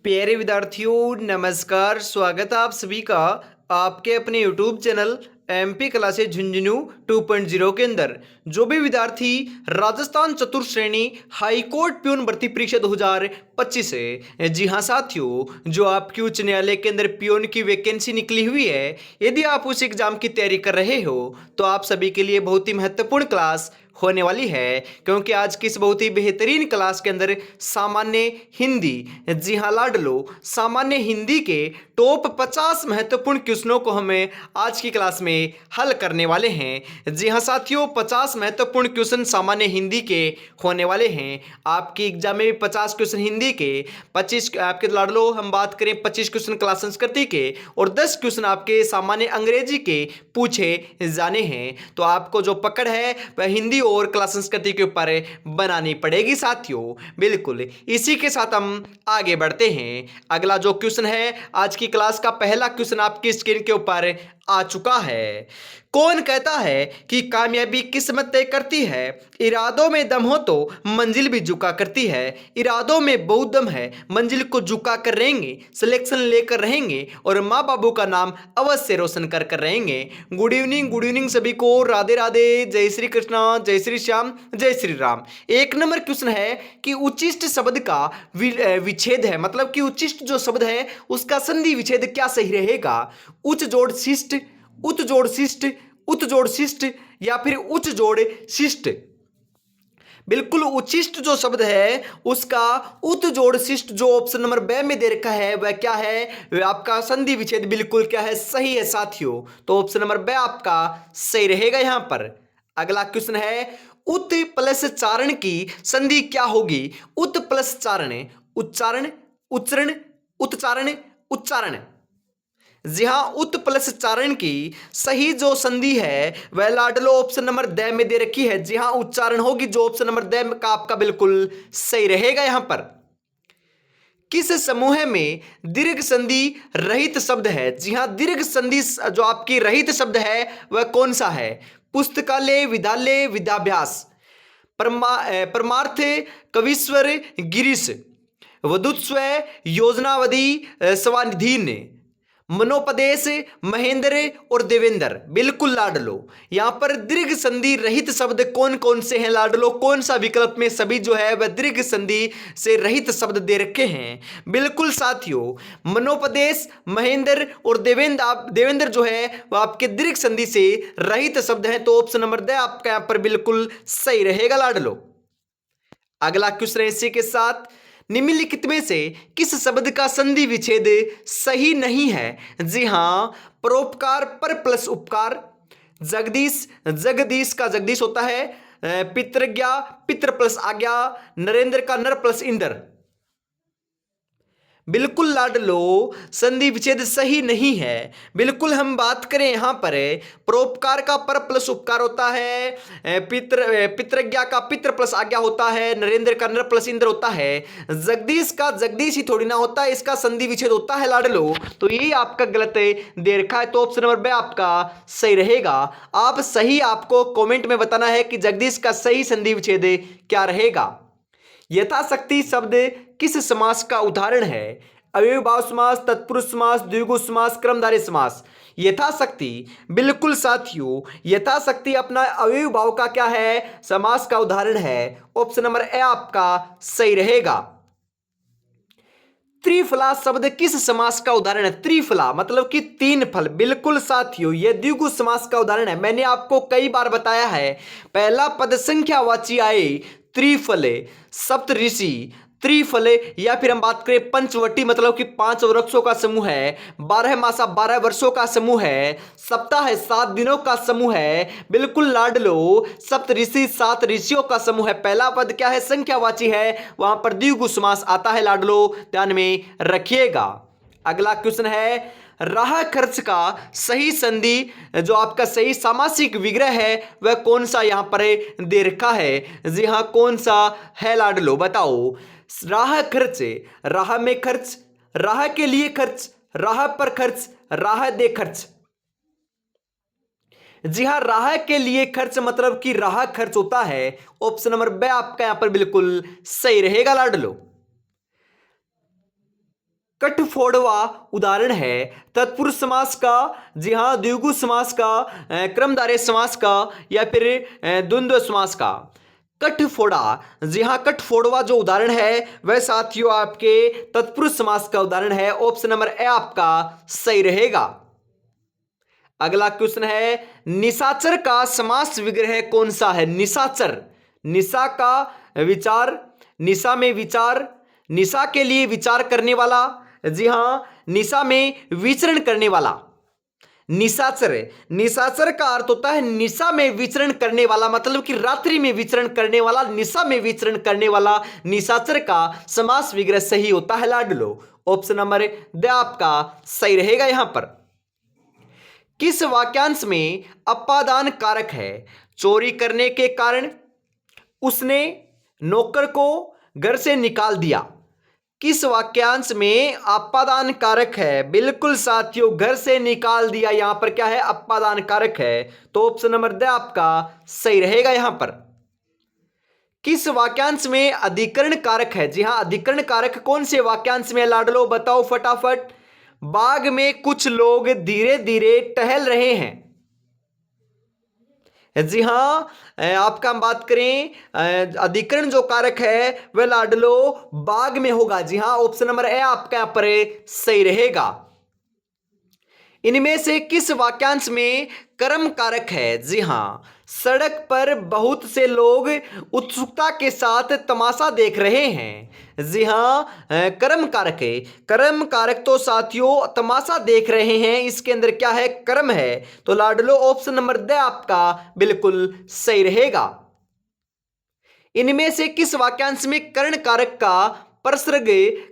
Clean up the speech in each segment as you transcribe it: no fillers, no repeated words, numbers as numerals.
प्यारे विद्यार्थियों नमस्कार। स्वागत है आप सभी का आपके अपने YouTube channel MP classes Jhunjhunu 2.0 के अंदर। जो भी विद्यार्थी राजस्थान चतुर्थ श्रेणी हाई कोर्ट प्यून भर्ती परीक्षा 2025 है, जी हाँ साथियों, जो आपकी उच्च न्यायालय के अंदर प्यून की वैकेंसी निकली हुई है, यदि आप उस एग्जाम की तैयारी कर रहे हो तो आप सभी के लिए बहुत ही महत्वपूर्ण क्लास होने वाली है, क्योंकि आज की इस बहुत ही बेहतरीन क्लास के अंदर सामान्य हिंदी, जी हाँ लाडलो, सामान्य हिंदी के टॉप 50 महत्वपूर्ण क्वेश्चनों को हमें आज की क्लास में हल करने वाले हैं। जी हाँ साथियों, 50 महत्वपूर्ण क्वेश्चन सामान्य हिंदी के होने वाले हैं। आपकी एग्जाम में भी 50 क्वेश्चन हिंदी के, 25 आपके लाडलो हम बात करें 25 क्वेश्चन क्लास संस्कृति के और 10 क्वेश्चन आपके सामान्य अंग्रेजी के पूछे जाने हैं। तो आपको जो पकड़ है वह हिंदी और क्लास संस्कृति के ऊपर बनानी पड़ेगी साथियों। बिल्कुल इसी के साथ हम आगे बढ़ते हैं। अगला जो क्वेश्चन है, आज की क्लास का पहला क्वेश्चन आपकी स्क्रीन के ऊपर आ चुका है। कौन कहता है कि कामयाबी किस्मत तय करती है? इरादों में दम हो तो मंजिल भी झुका करती है। इरादों में बहुत दम है, मंजिल को झुका कर रहेंगे, सिलेक्शन लेकर रहेंगे और माँ बाबू का नाम अवश्य रोशन कर कर रहेंगे। गुड इवनिंग सभी को, राधे राधे, जय श्री कृष्णा, जय श्री श्याम, जय श्री राम। एक नंबर क्वेश्चन है कि उच्चिष्ट शब्द का विच्छेद है, मतलब कि उच्चिष्ट जो शब्द है उसका संधि विच्छेद क्या सही रहेगा? उच्च जोड़ शिष्ट, उत जोड़ शिष्ट, उत जोड़ शिष्ट या फिर उच्च जोड़ शिष्ट। बिल्कुल उच्चिष्ट जो शब्द है उसका उत जोड़ शिष्ट जो ऑप्शन नंबर बे में दे रखा है वह क्या है? वह आपका संधि विच्छेद बिल्कुल क्या है? सही है साथियों। तो ऑप्शन नंबर बे आपका सही रहेगा यहां पर। अगला क्वेश्चन है, उत प्लस चारण की संधि क्या होगी? उत प्लस चारण, उच्चारण, उच्चरण, उच्चारण, उच्चारण। जी हाँ, उत प्लस चारण की सही जो संधि है वह लाडलो ऑप्शन नंबर द में दे रखी है। जी हाँ, उच्चारण होगी जो ऑप्शन नंबर द का आपका बिल्कुल सही रहेगा यहां पर। किस समूह में दीर्घ संधि रहित शब्द है? जी हाँ, दीर्घ संधि जो आपकी रहित शब्द है वह कौन सा है? पुस्तकालय, विद्यालय, विद्याभ्यास, परमार्थ, कविश्वर, गिरीश, वधुत्व, योजनावधि, स्वानिधीन, मनोपदेश, महेंद्र और देवेंद्र। बिल्कुल लाडलो, यहां पर दीर्घ संधि रहित शब्द कौन कौन से हैं लाडलो? कौन सा विकल्प में सभी जो है वह दीर्घ संधि से रहित शब्द दे रखे हैं? बिल्कुल साथियों, मनोपदेश, महेंद्र और देवेंद्र। देवेंद्र जो है वह आपके दीर्घ संधि से रहित शब्द हैं। तो ऑप्शन नंबर द आपका यहां पर बिल्कुल सही रहेगा लाडलो। अगला क्वेश्चन इसी के साथ, निम्नलिखित में से किस शब्द का संधि विच्छेद सही नहीं है? जी हां, परोपकार पर प्लस उपकार, जगदीश, जगदीश का जगदीश होता है, पितृज्ञा, पितृ प्लस आज्ञा, नरेंद्र का नर प्लस इंद्र। बिल्कुल लाडलो, संधि विच्छेद सही नहीं है। बिल्कुल हम बात करें यहां पर परोपकार का पर प्लस उपकार होता है, पितृज्ञा का पितृ प्लस आज्ञा होता है, नरेंद्र का नर प्लस इंद्र होता है, जगदीश का जगदीश ही थोड़ी ना होता है, इसका संधि विच्छेद होता है लाडलो। तो यही आपका गलत दे रखा है। तो ऑप्शन नंबर बे आपका सही रहेगा। आप सही आपको कॉमेंट में बताना है कि जगदीश का सही संधि विच्छेद क्या रहेगा। यथाशक्ति शब्द किस समास का उदाहरण है? अव्ययीभाव समास, तत्पुरुष समास, द्विगु समास, क्रमधारय समास। यथाशक्ति, बिल्कुल साथियों, यथाशक्ति अपना अव्ययीभाव का क्या है? समास का उदाहरण है। ऑप्शन नंबर ए आपका सही रहेगा। त्रिफला शब्द किस समास का उदाहरण है? त्रिफला मतलब कि तीन फल। बिल्कुल साथियों, यह द्विगु समास का उदाहरण है। मैंने आपको कई बार बताया है, पहला पद संख्यावाची आए, त्रिफले, सप्तऋषि, त्रिफले, या फिर हम बात करें पंचवटी मतलब कि 5 वृक्षों का समूह है, 12 मासा 12 वर्षों का समूह है, सप्ताह है 7 दिनों का समूह है। बिल्कुल लाडलो, सप्तऋषि 7 ऋषियों का समूह है। पहला पद क्या है? संख्यावाची है, वहां पर द्विगु समास आता है लाडलो, ध्यान में रखिएगा। अगला क्वेश्चन है, राह खर्च का सही संधि जो आपका सही सामासिक विग्रह है वह कौन सा यहां पर दे रखा है? जी हां, कौन सा है लाडलो बताओ? राह खर्च, राह में खर्च, राह के लिए खर्च, राह पर खर्च, राह दे खर्च। जी हां, राह के लिए खर्च मतलब कि राह खर्च होता है। ऑप्शन नंबर बे आपका यहां पर बिल्कुल सही रहेगा लाडलो। कठफोड़वा उदाहरण है तत्पुरुष समास का, जी हाँ, द्विगु समास का, क्रमधारय समास का, या फिर द्वंद्व समास का। कठफोड़ा, जी हाँ, कठफोड़वा जो उदाहरण है वह साथियों आपके तत्पुरुष समास का उदाहरण है। ऑप्शन नंबर ए आपका सही रहेगा। अगला क्वेश्चन है, निशाचर का समास विग्रह कौन सा है? निशाचर, निशा का विचार, निशा में विचार, निशा के लिए विचार करने वाला, जी हां, निशा में विचरण करने वाला। निशाचर, निशाचर का अर्थ होता है निशा में विचरण करने वाला, मतलब कि रात्रि में विचरण करने वाला, निशा में विचरण करने वाला। निशाचर का समास विग्रह सही होता है लाडलो। ऑप्शन नंबर द आपका सही रहेगा। यहां पर किस वाक्यांश में अपादान कारक है? चोरी करने के कारण उसने नौकर को घर से निकाल दिया। किस वाक्यांश में अपादान कारक है? बिल्कुल साथियों, घर से निकाल दिया, यहां पर क्या है? अपादान कारक है। तो ऑप्शन नंबर द आपका सही रहेगा। यहां पर किस वाक्यांश में अधिकरण कारक है? जी हां, अधिकरण कारक कौन से वाक्यांश में लाडलो? बताओ फटाफट। बाग में कुछ लोग धीरे धीरे टहल रहे हैं। जी हां, आपका हम बात करें अधिकरण जो कारक है वह लाडलो बाग में होगा। जी हां, ऑप्शन नंबर ए आपका यहां पर सही रहेगा। इनमें से किस वाक्यांश में कर्म कारक है? जी हां, सड़क पर बहुत से लोग उत्सुकता के साथ तमाशा देख रहे हैं। जी हां, कर्म कारक है। कर्म कारक तो साथियों तमाशा देख रहे हैं, इसके अंदर क्या है? कर्म है। तो लाडलो ऑप्शन नंबर द आपका बिल्कुल सही रहेगा। इनमें से किस वाक्यांश में कर्ण कारक का प्रसर्ग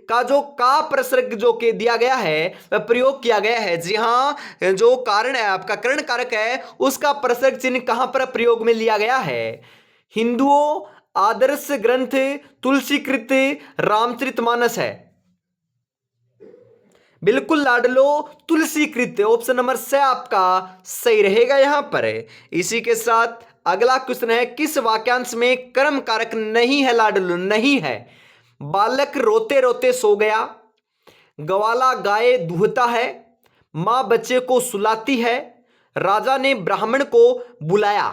का जो का प्रसर्ग जो के दिया गया है वह प्रयोग किया गया है? जी हां, जो कारण है आपका कर्ण कारक है उसका प्रसर्ग चिन्ह कहां पर प्रयोग में लिया गया है? हिंदुओं आदर्श ग्रंथ तुलसीकृत रामचरितमानस है। बिल्कुल लाडलो तुलसीकृत, ऑप्शन नंबर से आपका सही रहेगा यहां पर। इसी के साथ अगला क्वेश्चन है, किस वाक्यांश में कर्म कारक नहीं है लाडलो? नहीं है। बालक रोते रोते सो गया, ग्वाला गाय दूहता है, मां बच्चे को सुलाती है, राजा ने ब्राह्मण को बुलाया।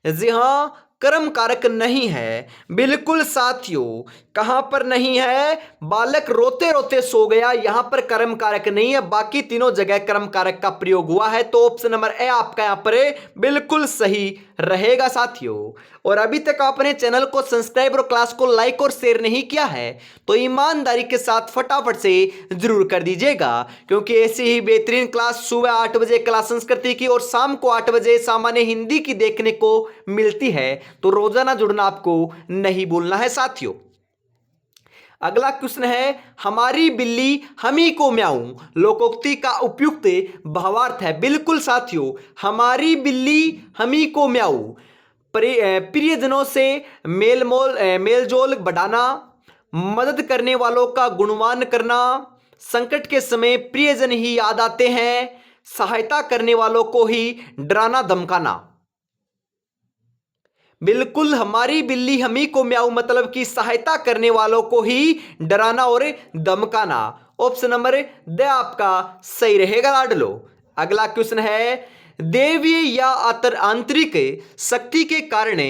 जी हां, कर्म कारक नहीं है। बिल्कुल साथियों, कहां पर नहीं है? बालक रोते रोते सो गया, यहां पर कर्म कारक नहीं है, बाकी तीनों जगह कर्म कारक का प्रयोग हुआ है। तो ऑप्शन नंबर ए आपका यहां पर बिल्कुल सही रहेगा साथियों। और अभी तक आपने चैनल को सब्सक्राइब और क्लास को लाइक और शेयर नहीं किया है तो ईमानदारी के साथ फटाफट से जरूर कर दीजिएगा, क्योंकि ऐसी ही बेहतरीन क्लास सुबह 8 बजे क्लास संस्कृति की और शाम को 8 बजे सामान्य हिंदी की देखने को मिलती है। तो रोजाना जुड़ना आपको नहीं भूलना है साथियों। अगला क्वेश्चन है, हमारी बिल्ली हमी को म्याऊं लोकोक्ति का उपयुक्त भावार्थ है? बिल्कुल साथियों, हमारी बिल्ली हमी को म्याऊं प्रियजनों से मेलजोल बढ़ाना, मदद करने वालों का गुणगान करना, संकट के समय प्रियजन ही याद आते हैं, सहायता करने वालों को ही डराना धमकाना। बिल्कुल, हमारी बिल्ली हमी को म्याऊ मतलब कि सहायता करने वालों को ही डराना और धमकाना। ऑप्शन नंबर द आपका सही रहेगा लाडलो। अगला क्वेश्चन है, देवीय या आंतरिक शक्ति के कारण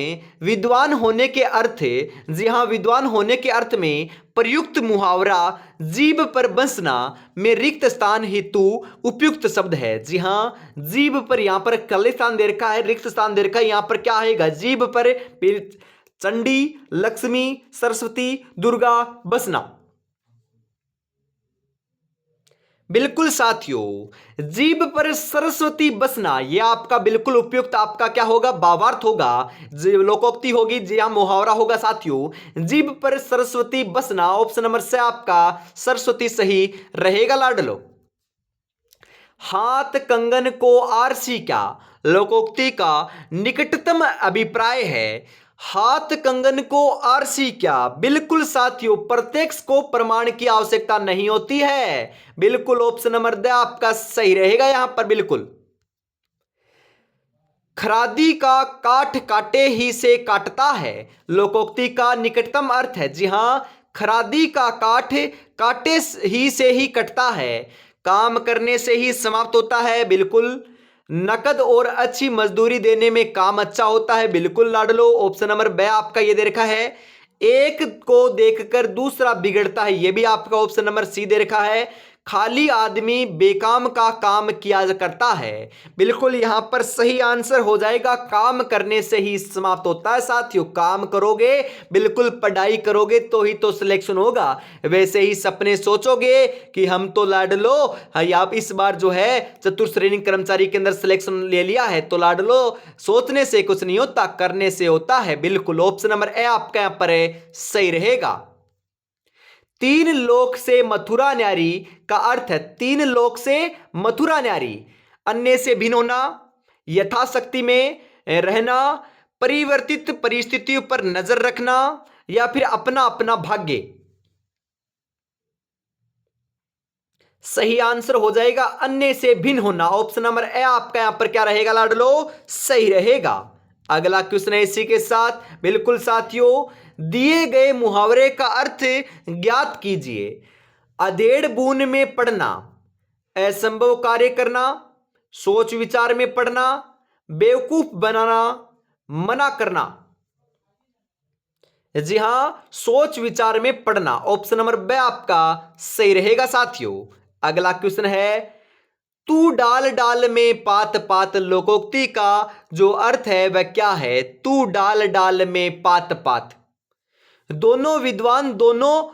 विद्वान होने के अर्थ? जी हां, विद्वान होने के अर्थ में प्रयुक्त मुहावरा जीभ पर बसना में रिक्त स्थान हेतु उपयुक्त शब्द है। जी हां, जीभ पर यहां पर खाली स्थान दे रखा है, रिक्त स्थान दे रखा है, यहां पर क्या आएगा? जीभ पर चंडी, लक्ष्मी, सरस्वती, दुर्गा बसना। बिल्कुल साथियों, जीभ पर सरस्वती बसना यह आपका बिल्कुल उपयुक्त आपका क्या होगा? भावार्थ होगा, लोकोक्ति होगी, जी हां, मुहावरा होगा साथियों। जीभ पर सरस्वती बसना, ऑप्शन नंबर से आपका सरस्वती सही रहेगा लाडलो। हाथ कंगन को आरसी क्या लोकोक्ति का निकटतम अभिप्राय है? हाथ कंगन को आरसी क्या? बिल्कुल साथियों, प्रत्यक्ष को प्रमाण की आवश्यकता नहीं होती है। बिल्कुल ऑप्शन नंबर द आपका सही रहेगा यहां पर। बिल्कुल, खरादी का काट काटे ही से काटता है लोकोक्ति का निकटतम अर्थ है। जी हां, खरादी का काठ काटे ही से ही कटता है, काम करने से ही समाप्त होता है, बिल्कुल। नकद और अच्छी मजदूरी देने में काम अच्छा होता है, बिल्कुल लाडलो। ऑप्शन नंबर ब आपका ये दे रखा है। एक को देखकर दूसरा बिगड़ता है, ये भी आपका ऑप्शन नंबर सी दे रखा है। खाली आदमी बेकाम का काम किया करता है, बिल्कुल यहां पर सही आंसर हो जाएगा, काम करने से ही समाप्त होता है साथियों। काम करोगे, बिल्कुल पढ़ाई करोगे तो ही तो सिलेक्शन होगा। वैसे ही सपने सोचोगे कि हम तो लाडलो आप इस बार जो है चतुर्थ श्रेणी कर्मचारी के अंदर सिलेक्शन ले लिया है, तो लाडलो सोचने से कुछ नहीं होता, करने से होता है, बिल्कुल। ऑप्शन नंबर ए आपका यहां पर सही रहेगा। तीन लोक से मथुरा न्यारी का अर्थ है, तीन लोक से मथुरा न्यारी, अन्य से भिन्न होना, यथाशक्ति में रहना, परिवर्तित परिस्थितियों पर नजर रखना, या फिर अपना अपना भाग्य। सही आंसर हो जाएगा अन्य से भिन्न होना। ऑप्शन नंबर ए आपका यहां पर क्या रहेगा लाडलो, सही रहेगा। अगला क्वेश्चन है इसी के साथ, बिल्कुल साथियों। दिए गए मुहावरे का अर्थ ज्ञात कीजिए। अधेड़ बूंद में पढ़ना, असंभव कार्य करना, सोच विचार में पढ़ना, बेवकूफ बनाना, मना करना। जी हां, सोच विचार में पढ़ना। ऑप्शन नंबर बी आपका सही रहेगा साथियों। अगला क्वेश्चन है, तू डाल डाल में पात पात, लोकोक्ति का जो अर्थ है वह क्या है? तू डाल डाल में पात पात। दोनों विद्वान, दोनों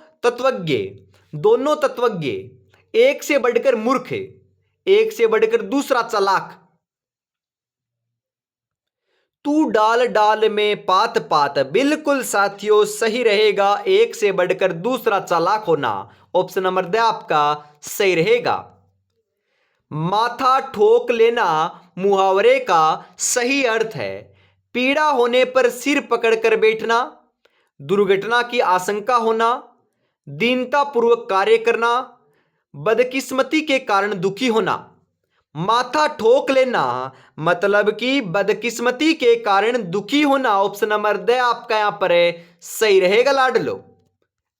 तत्वज्ञ, एक से बढ़कर मूर्ख, एक से बढ़कर दूसरा चालाक। तू डाल डाल में पात पात, बिल्कुल साथियों सही रहेगा, एक से बढ़कर दूसरा चालाक होना। ऑप्शन नंबर द आपका सही रहेगा। माथा ठोक लेना मुहावरे का सही अर्थ है, पीड़ा होने पर सिर पकड़कर बैठना, दुर्घटना की आशंका होना, दीनतापूर्वक कार्य करना, बदकिस्मती के कारण दुखी होना। माथा ठोक लेना मतलब कि बदकिस्मती के कारण दुखी होना। ऑप्शन नंबर द आपका यहां पर सही रहेगा लाडलो।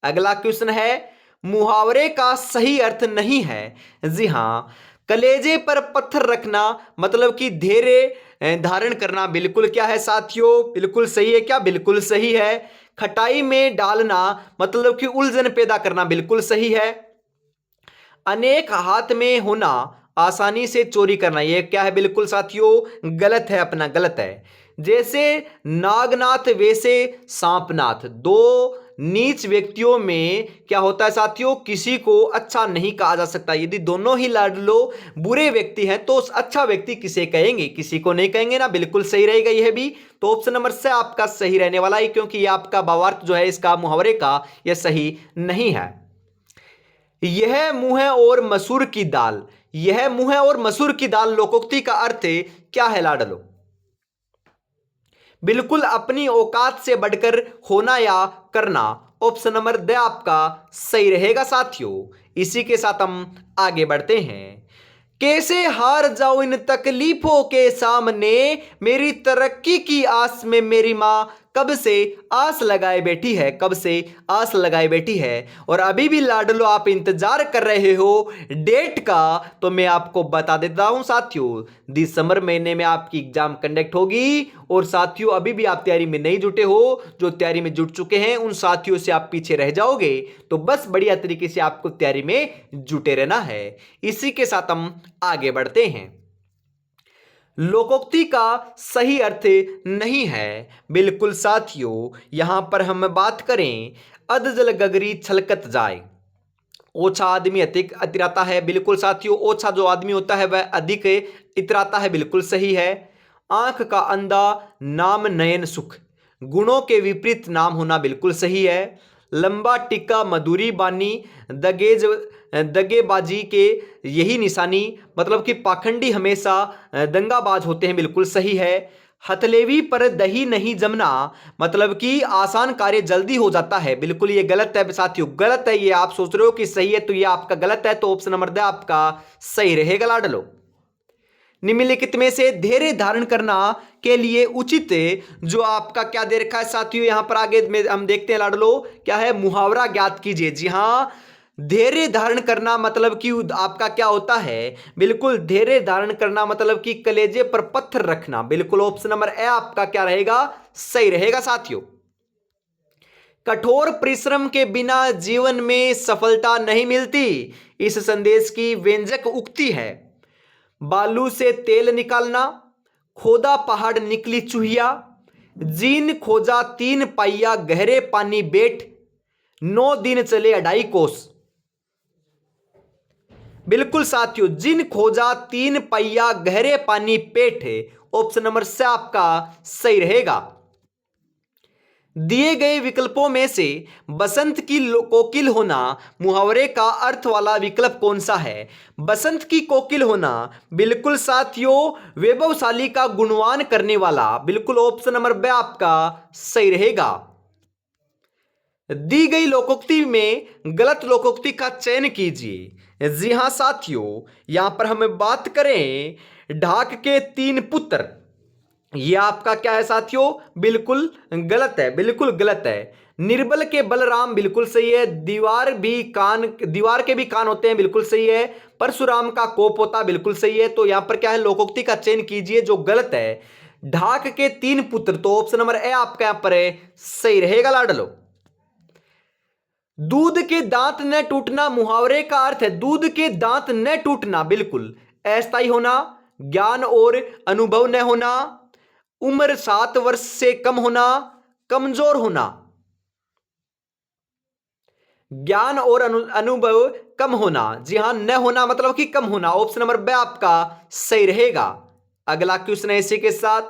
अगला क्वेश्चन है, मुहावरे का सही अर्थ नहीं है। जी हां, कलेजे पर पत्थर रखना मतलब कि धैर्य धारण करना, बिल्कुल क्या है साथियों, बिल्कुल सही है क्या? बिल्कुल सही है। खटाई में डालना मतलब कि उलझन पैदा करना, बिल्कुल सही है। अनेक हाथ में होना, आसानी से चोरी करना, यह क्या है? बिल्कुल साथियों गलत है, अपना गलत है। जैसे नागनाथ वैसे सांपनाथ, दो नीच व्यक्तियों में क्या होता है साथियों, किसी को अच्छा नहीं कहा जा सकता। यदि दोनों ही लाडलो बुरे व्यक्ति हैं तो अच्छा व्यक्ति किसे कहेंगे? किसी को नहीं कहेंगे ना, बिल्कुल सही रहेगा यह भी। तो ऑप्शन नंबर से आपका सही रहने वाला है, क्योंकि यह आपका भावार्थ जो है इसका मुहावरे का यह सही नहीं है। यह मुंह और मसूर की दाल, यह मुंह और मसूर की दाल लोकोक्ति का अर्थ क्या है लाडलो? बिल्कुल अपनी औकात से बढ़कर होना या करना। ऑप्शन नंबर द आपका सही रहेगा साथियों। इसी के साथ हम आगे बढ़ते हैं। कैसे हार जाऊं इन तकलीफों के सामने, मेरी तरक्की की आस में मेरी मां कब से आस लगाए बैठी है, कब से आस लगाए बैठी है। और अभी भी लाडलो आप इंतजार कर रहे हो डेट का, तो मैं आपको बता देता हूं साथियों, दिसंबर महीने में आपकी एग्जाम कंडक्ट होगी। और साथियों अभी भी आप तैयारी में नहीं जुटे हो, जो तैयारी में जुट चुके हैं उन साथियों से आप पीछे रह जाओगे। तो बस बढ़िया तरीके से आपको तैयारी में जुटे रहना है। इसी के साथ हम आगे बढ़ते हैं। लोकोक्ति का सही अर्थ नहीं है, बिल्कुल साथियों। यहां पर हम बात करें, अध जल गगरी छलकत जाए, ओछा आदमी अधिक इतराता है, बिल्कुल साथियों। ओछा जो आदमी होता है वह अधिक इतराता है, बिल्कुल सही है। आंख का अंधा नाम नयन सुख, गुणों के विपरीत नाम होना, बिल्कुल सही है। लंबा टिक्का मधुरी बानी, दगेबाजी के यही निशानी, मतलब कि पाखंडी हमेशा दंगाबाज होते हैं, बिल्कुल सही है। हथलेवी पर दही नहीं जमना, मतलब कि आसान कार्य जल्दी हो जाता है, बिल्कुल ये गलत है साथियों, गलत है। ये आप सोच रहे हो कि सही है, तो ये आपका गलत है। तो ऑप्शन नंबर द आपका सही रहेगा लाडलो। निम्नलिखित में से धैर्य धारण करना के लिए उचित जो आपका क्या दे रखा है साथियों, यहां पर आगे में हम देखते हैं लाडलो क्या है, मुहावरा ज्ञात कीजिए। जी हां, धैर्य धारण करना मतलब कि आपका क्या होता है, बिल्कुल धैर्य धारण करना मतलब कि कलेजे पर पत्थर रखना। बिल्कुल ऑप्शन नंबर ए आपका क्या रहेगा, सही रहेगा साथियों। कठोर परिश्रम के बिना जीवन में सफलता नहीं मिलती, इस संदेश की व्यंजक उक्ति है। बालू से तेल निकालना, खोदा पहाड़ निकली चूहिया, जीन खोजा 3 पाइया गहरे पानी बेट, 9 दिन चले 2.5 कोस। बिल्कुल साथियों, जिन खोजा 3 पाइया गहरे पानी पेट है, ऑप्शन नंबर से आपका सही रहेगा। दिए गए विकल्पों में से बसंत की कोकिल होना मुहावरे का अर्थ वाला विकल्प कौन सा है? बसंत की कोकिल होना, बिल्कुल साथियों वैभवशाली का गुणगान करने वाला। बिल्कुल ऑप्शन नंबर बी आपका सही रहेगा। दी गई लोकोक्ति में गलत लोकोक्ति का चयन कीजिए। जी हां साथियों, यहां पर हम बात करें ढाक के 3 पुत्र, यह आपका क्या है साथियों, बिल्कुल गलत है, बिल्कुल गलत है। निर्बल के बलराम बिल्कुल सही है। दीवार के भी कान होते हैं, बिल्कुल सही है। परशुराम का कोप होता, बिल्कुल सही है। तो यहां पर क्या है, लोकोक्ति का चयन कीजिए जो गलत है। ढाक के 3 पुत्र, तो ऑप्शन नंबर ए आपका यहां पर है, सही रहेगा लाडलो। दूध के दांत न टूटना मुहावरे का अर्थ है, दूध के दांत न टूटना, बिल्कुल अस्थायी होना, ज्ञान और अनुभव न होना, उम्र 7 वर्ष से कम होना, कमजोर होना। ज्ञान और अनुभव कम होना, जी हां, न होना मतलब कि कम होना। ऑप्शन नंबर बी आपका सही रहेगा। अगला क्वेश्चन है इसी के साथ,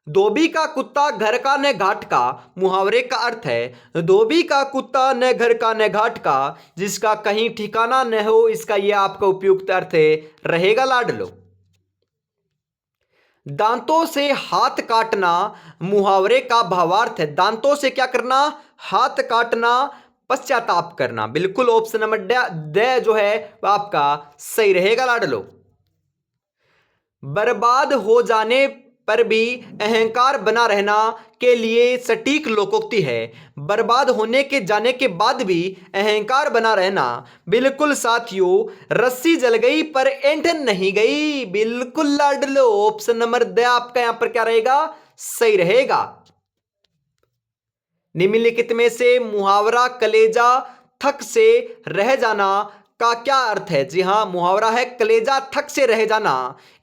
धोबी का कुत्ता घर का न घाट का मुहावरे का अर्थ है, धोबी का कुत्ता न घर का न घाट का, जिसका कहीं ठिकाना न हो, इसका यह आपका उपयुक्त अर्थ है रहेगा लाडलो। दांतों से हाथ काटना मुहावरे का भावार्थ है, दांतों से क्या करना, हाथ काटना, पश्चाताप करना। बिल्कुल ऑप्शन नंबर ड जो है वह आपका सही रहेगा लाडलो। बर्बाद हो जाने पर भी अहंकार बना रहना के लिए सटीक लोकोक्ति है, बर्बाद होने के जाने के बाद भी अहंकार बना रहना। बिल्कुल साथियों, रस्सी जल गई पर ऐंठन नहीं गई। बिल्कुल लाडलो, ऑप्शन नंबर द आपका यहां पर क्या रहेगा, सही रहेगा। निम्नलिखित में से मुहावरा कलेजा थक से रह जाना का क्या अर्थ है? जी हां, मुहावरा है कलेजा थक से रह जाना,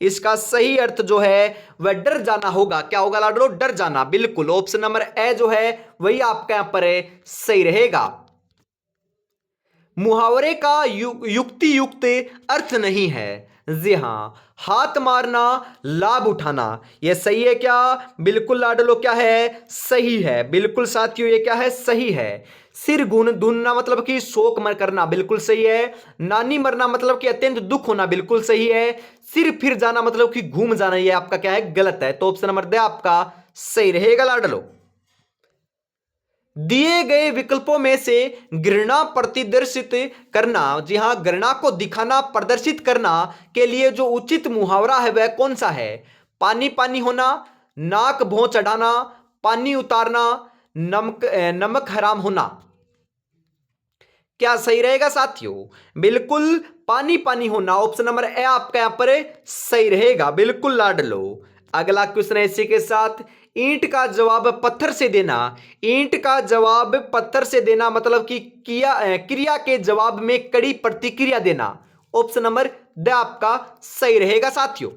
इसका सही अर्थ जो है वह डर जाना होगा। क्या होगा लाडलो, डर जाना। बिल्कुल ऑप्शन नंबर ए जो है वही आपका यहां पर है, सही रहेगा। मुहावरे का युक्ति युक्त अर्थ नहीं है। जी हां, हाथ मारना लाभ उठाना, यह सही है क्या? बिल्कुल लाडलो क्या है, सही है। बिल्कुल साथियों ये क्या है, सही है। सिर धुनना मतलब कि शोक मर करना, बिल्कुल सही है। नानी मरना मतलब कि अत्यंत दुख होना, बिल्कुल सही है। सिर फिर जाना मतलब कि घूम जाना, यह आपका क्या है, गलत है। तो ऑप्शन नंबर द आपका सही रहेगा लाडलो। दिए गए विकल्पों में से घृणा प्रदर्शित करना, जी हां, घृणा को दिखाना, प्रदर्शित करना के लिए जो उचित मुहावरा है वह कौन सा है? पानी पानी होना, नाक भौं चढ़ाना, पानी उतारना, नमक हराम होना। क्या सही रहेगा साथियों? बिल्कुल पानी पानी होना, ऑप्शन नंबर ए आपका यहां पर सही रहेगा। बिल्कुल लाडलो। अगला क्वेश्चन है इसी के साथ, ईंट का जवाब पत्थर से देना, ईंट का जवाब पत्थर से देना मतलब कि क्रिया के जवाब में कड़ी प्रतिक्रिया देना। ऑप्शन नंबर द आपका सही रहेगा साथियों।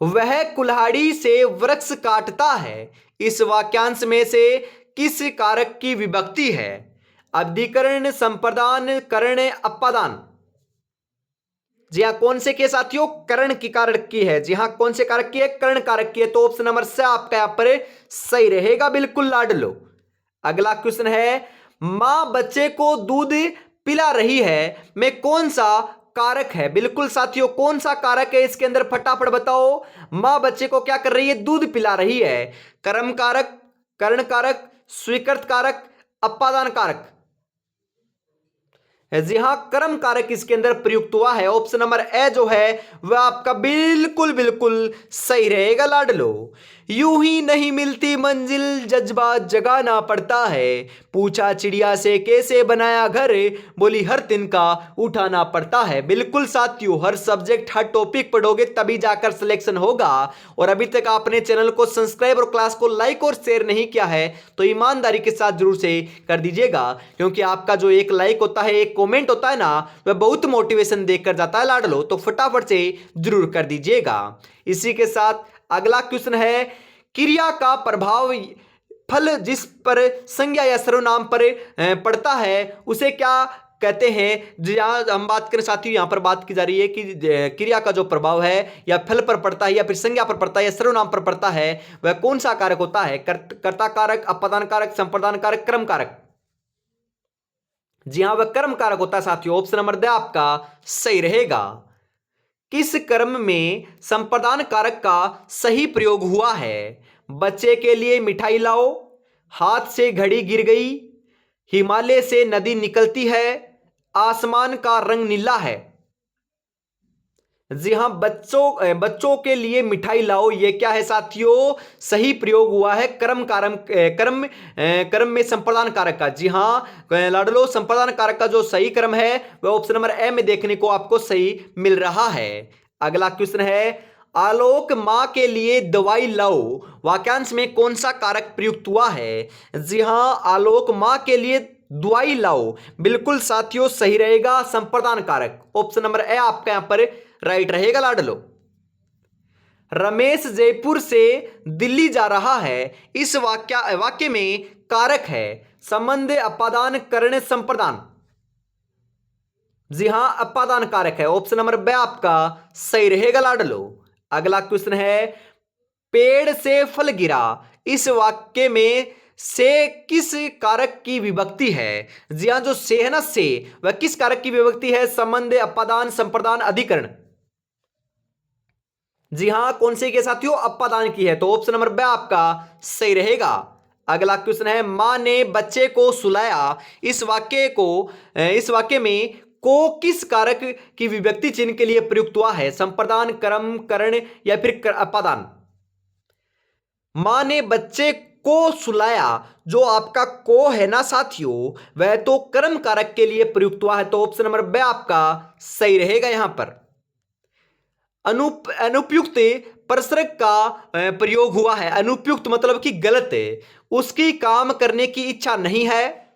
वह कुल्हाड़ी से वृक्ष काटता है, इस वाक्यांश में से किस कारक की विभक्ति है? अधिकरण, संप्रदान, करण, अपादान। जी हाँ, कौन से के साथियों, करण की कारक की है। जी हाँ, कौन से कारक की है, कर्ण कारक की है। तो ऑप्शन नंबर से आपका यहां पर सही रहेगा। बिल्कुल लाडलो। अगला क्वेश्चन है, मां बच्चे को दूध पिला रही है में कौन सा कारक है? बिल्कुल साथियों, कौन सा कारक है इसके अंदर, फटाफट बताओ। मां बच्चे को क्या कर रही है, दूध पिला रही है। कर्म कारक, कर्ण कारक, स्वीकृत कारक, अपादान कारक। जी हाँ, कर्म कारक इसके अंदर प्रयुक्त हुआ है। ऑप्शन नंबर ए जो है वह आपका बिल्कुल बिल्कुल सही रहेगा लाडलो। यूं ही नहीं मिलती मंजिल, जज्बा जगाना पड़ता है। पूछा चिड़िया से कैसे बनाया घर, बोली हर तिनका उठाना पड़ता है। बिल्कुल साथियों, हर सब्जेक्ट हर टॉपिक पढ़ोगे तभी जाकर सिलेक्शन होगा। और अभी तक आपने चैनल को सब्सक्राइब और क्लास को लाइक और शेयर नहीं किया है तो ईमानदारी के साथ जरूर से कर दीजिएगा, क्योंकि आपका जो एक लाइक होता है, एक कमेंट होता है ना, वह बहुत मोटिवेशन देकर जाता है लाडलो। तो फटाफट से जरूर कर दीजिएगा। इसी के साथ अगला क्वेश्चन है, क्रिया का प्रभाव फल जिस पर संज्ञा या सर्वनाम पर पड़ता है उसे क्या कहते हैं। जहाँ हम बात करें साथियों, यहाँ पर बात की जा रही है कि क्रिया का जो प्रभाव है या फल पर पड़ता है या फिर संज्ञा पर पड़ता है या सर्वनाम पर पड़ता है, वह कौन सा कारक होता है। कर्ता कारक, अपादान कारक, संप्रदान कारक, कर्म कारक। जी हाँ, वह कर्म कारक होता है साथियों। ऑप्शन नंबर द आपका सही रहेगा। किस कर्म में संप्रदान कारक का सही प्रयोग हुआ है। बच्चे के लिए मिठाई लाओ, हाथ से घड़ी गिर गई, हिमालय से नदी निकलती है, आसमान का रंग नीला है। जी हां, बच्चों के लिए मिठाई लाओ, ये क्या है साथियों, सही प्रयोग हुआ है कर्म में संप्रदान कारक का। जी हां लाडलो, संप्रदान कारक का जो सही कर्म है वह ऑप्शन नंबर ए में देखने को आपको सही मिल रहा है। अगला क्वेश्चन है, आलोक मां के लिए दवाई लाओ, वाक्यांश में कौन सा कारक प्रयुक्त हुआ है। जी हां, आलोक मां के लिए दवाई लाओ, बिल्कुल साथियों सही रहेगा, संप्रदान कारक। ऑप्शन नंबर ए आपका यहां पर राइट रहेगा लाडलो। रमेश जयपुर से दिल्ली जा रहा है, इस वाक्य में कारक है संबंध, अपादान, कर्ण, संप्रदान। जी हां, अपादान कारक है। ऑप्शन नंबर बी आपका सही रहेगा लाडलो। अगला क्वेश्चन है, पेड़ से फल गिरा, इस वाक्य में से किस कारक की विभक्ति है। जी हां, जो से है ना, से, वह किस कारक की विभक्ति है। संबंध, अपादान, संप्रदान, अधिकरण। जी हां, कौन से के साथियों, अपादान की है। तो ऑप्शन नंबर बी आपका सही रहेगा। अगला क्वेश्चन है, मां ने बच्चे को सुलाया, इस वाक्य में को किस कारक की विभक्ति चिन्ह के लिए प्रयुक्त हुआ है। संप्रदान, कर्म, कर्ण या फिर अपादान। मां ने बच्चे को सुलाया, जो आपका को है ना साथियों, वह तो कर्म कारक के लिए प्रयुक्त हुआ है। तो ऑप्शन नंबर बी आपका सही रहेगा। यहां पर अनुपयुक्त परसरक का प्रयोग हुआ है। अनुपयुक्त मतलब कि गलत है, उसकी काम करने की इच्छा नहीं है।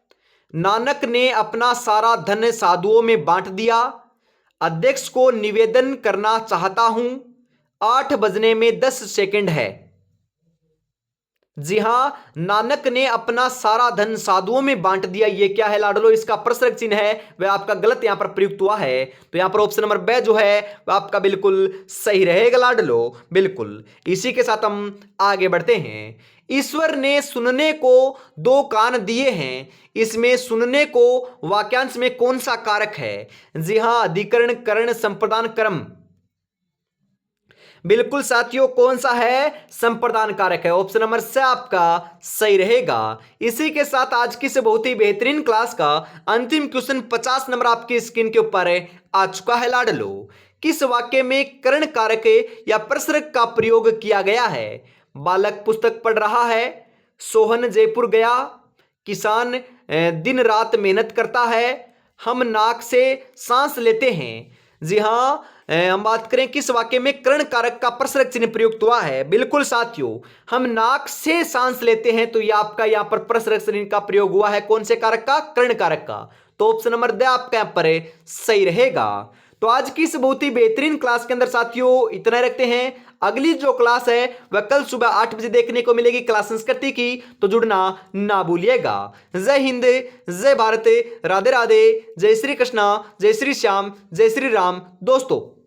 नानक ने अपना सारा धन साधुओं में बांट दिया। अध्यक्ष को निवेदन करना चाहता हूं, 8 बजने में 10 सेकंड है। जी हां, नानक ने अपना सारा धन साधुओं में बांट दिया, ये क्या है लाडलो, इसका प्रश्न चिन्ह है, वह आपका गलत यहां पर प्रयुक्त हुआ है। तो यहां पर ऑप्शन नंबर बी जो है वह आपका बिल्कुल सही रहेगा लाडलो, बिल्कुल। इसी के साथ हम आगे बढ़ते हैं। ईश्वर ने सुनने को 2 कान दिए हैं, इसमें सुनने को वाक्यांश में कौन सा कारक है। जी हां, अधिकरण, कर्ण, संप्रदान, कर्म। बिल्कुल साथियों, कौन सा है, संप्रदान कारक है। ऑप्शन नंबर से आपका सही रहेगा। इसी के साथ आज की से बहुत ही बेहतरीन क्लास का अंतिम क्वेश्चन 50 नंबर आपकी स्क्रीन के ऊपर आ चुका है लाडलो। किस वाक्य में कर्ण कारक या प्रसरक का प्रयोग किया गया है। बालक पुस्तक पढ़ रहा है, सोहन जयपुर गया, किसान दिन रात मेहनत करता है, हम नाक से सांस लेते हैं। जी हां, हम बात करें किस वाक्य में कर्ण कारक का प्रसरक चिन्ह प्रयुक्त हुआ है। बिल्कुल साथियों, हम नाक से सांस लेते हैं, तो यह आपका यहां पर प्रसरक चिन्ह का प्रयोग हुआ है, कौन से कारक का, कर्ण कारक का। तो ऑप्शन नंबर द आपका यहां पर सही रहेगा। तो आज की इस बहुत ही बेहतरीन क्लास के अंदर साथियों इतना रखते हैं। अगली जो क्लास है वह कल सुबह 8 बजे देखने को मिलेगी, क्लास संस्कृति की, तो जुड़ना ना भूलिएगा। जय हिंद, जय भारत, राधे राधे, जय श्री कृष्णा, जय श्री श्याम, जय श्री राम दोस्तों।